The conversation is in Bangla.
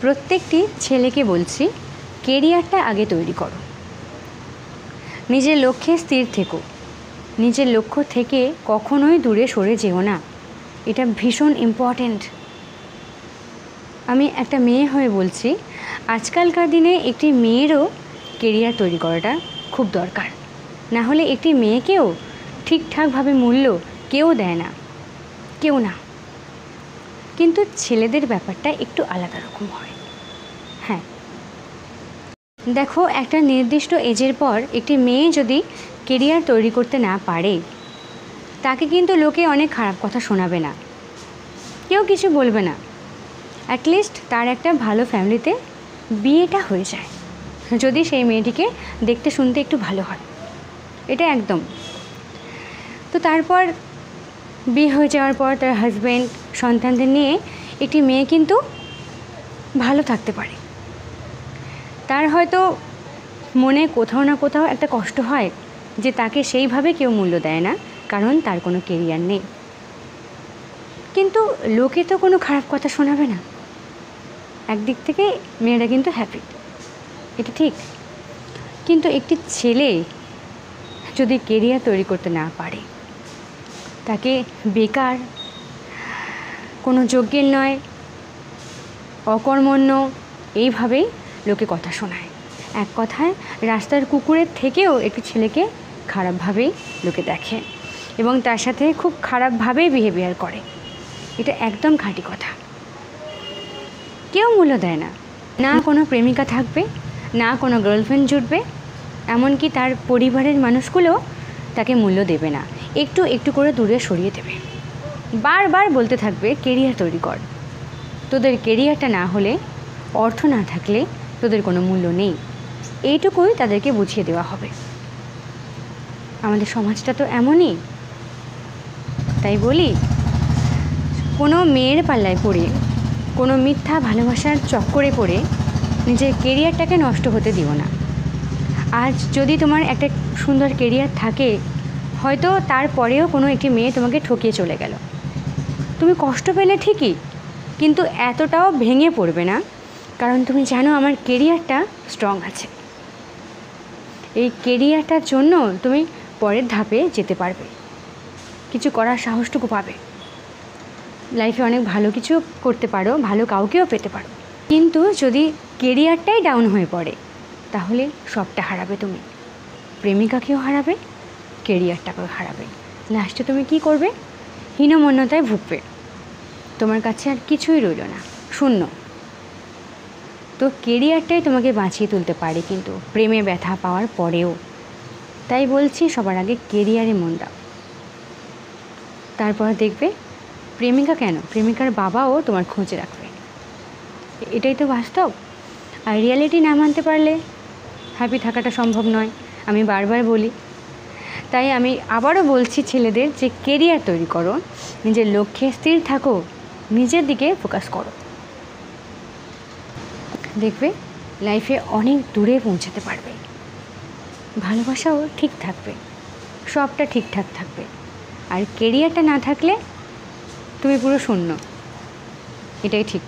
প্রত্যেকটি ছেলেকে বলছি, কেরিয়ারটা আগে তৈরি করো, নিজের লক্ষ্যে স্থির থেকো, নিজের লক্ষ্য থেকে কখনোই দূরে সরে যেও না। এটা ভীষণ ইম্পর্ট্যান্ট। আমি একটা মেয়ে হয়ে বলছি, আজকালকার দিনে একটি মেয়েরও কেরিয়ার তৈরি করাটা খুব দরকার। না হলে একটি মেয়েকেও ঠিকঠাকভাবে মূল্য কেউ দেয় না, কেউ না। কিন্তু ছেলেদের ব্যাপারটা একটু আলাদা রকম হয়। হ্যাঁ, দেখো, একটা নির্দিষ্ট এজের পর একটি মেয়ে যদি কেরিয়ার তৈরি করতে না পারে, তাকে কিন্তু লোকে অনেক খারাপ কথা শোনাবে না, কেউ কিছু বলবে না। অ্যাটলিস্ট তার একটা ভালো ফ্যামিলিতে বিয়েটা হয়ে যায়, যদি সেই মেয়েটিকে দেখতে শুনতে একটু ভালো হয়, এটা একদম। তো তারপর বিয়ে হয়ে যাওয়ার পর তার হাজব্যান্ড, সন্তানদের নিয়ে একটি মেয়ে কিন্তু ভালো থাকতে পারে। তার হয়তো মনে কোথাও না কোথাও একটা কষ্ট হয় যে তাকে সেইভাবে কেউ মূল্য দেয় না, কারণ তার কোনো কেরিয়ার নেই। কিন্তু লোকে তো কোনো খারাপ কথা শোনাবে না। একদিক থেকে মেয়েরা কিন্তু হ্যাপি, এটা ঠিক। কিন্তু একটি ছেলে যদি কেরিয়ার তৈরি করতে না পারে, তাকে বেকার, কোনো যোগ্যের নয়, অকর্মণ্য, এইভাবেই লোকে কথা শোনায়। এক কথায় রাস্তার কুকুরের থেকেও একটি ছেলেকে খারাপভাবেই লোকে দেখে এবং তার সাথে খুব খারাপভাবেই বিহেভিয়ার করে। এটা একদম খাঁটি কথা। কেউ মূল্য দেয় না, না কোনো প্রেমিকা থাকবে, না কোনো গার্লফ্রেন্ড জুটবে, এমনকি তার পরিবারের মানুষগুলো তাকে মূল্য দেবে না, একটু একটু করে দূরে সরিয়ে দেবে। বারবার বলতে থাকবে, কেরিয়ার তৈরি কর। তোদের কেরিয়ারটা না হলে, অর্থ না থাকলে তোদের কোনো মূল্য নেই, এইটুকুই তাদেরকে বুঝিয়ে দেওয়া হবে। আমাদের সমাজটা তো এমনই। তাই বলি, কোনো মেয়ের পাল্লায় পড়ে, কোনো মিথ্যা ভালোবাসার চক্করে পড়ে নিজের কেরিয়ারটাকে নষ্ট হতে দিও না। আজ যদি তোমার একটা সুন্দর কেরিয়ার থাকে, হয়তো তারপরেও কোনো একটি মেয়ে তোমাকে ঠকিয়ে চলে গেল, তুমি কষ্ট পেলে ঠিকই, কিন্তু এতটাও ভেঙে পড়বে না, কারণ তুমি জানো আমার কেরিয়ারটা স্ট্রং আছে। এই কেরিয়ারটার জন্য তুমি পরের ধাপে যেতে পারবে, কিছু করার সাহসটুকু পাবে, লাইফে অনেক ভালো কিছু করতে পারো, ভালো কাউকেও পেতে পারো। কিন্তু যদি কেরিয়ারটাই ডাউন হয়ে পড়ে, তাহলে সবটা হারাবে তুমি। প্রেমিকাকেও হারাবে, কেরিয়ারটাকেও হারাবে। লাস্টে তুমি কি করবে? হীনমন্যতায় ভুগবে, তোমার কাছে আর কিছুই রইল না, শূন্য। তো কেরিয়ারটাই তোমাকে বাঁচিয়ে তুলতে পারে, কিন্তু প্রেমে ব্যথা পাওয়ার পরেও। তাই বলছি, সবার আগে কেরিয়ারে মন দাও, তারপর দেখবে প্রেমিকা কেন, প্রেমিকার বাবাও তোমার খোঁজে রাখবে। এটাই তো বাস্তব। আর রিয়ালিটি না মানতে পারলে হ্যাপি থাকাটা সম্ভব নয়, আমি বারবার বলি। তাই আমি আবারও বলছি ছেলেদের যে কেরিয়ার তৈরি করো, নিজের লক্ষ্যে স্থির থাকো, নিজের দিকে ফোকাস করো, দেখবে লাইফে অনেক দূরে পৌঁছাতে পারবে। ভালোবাসাও ঠিক থাকবে, সবটা ঠিকঠাক থাকবে। আর কেরিয়ারটা না থাকলে তুমি পুরো শূন্য, এটাই ঠিক।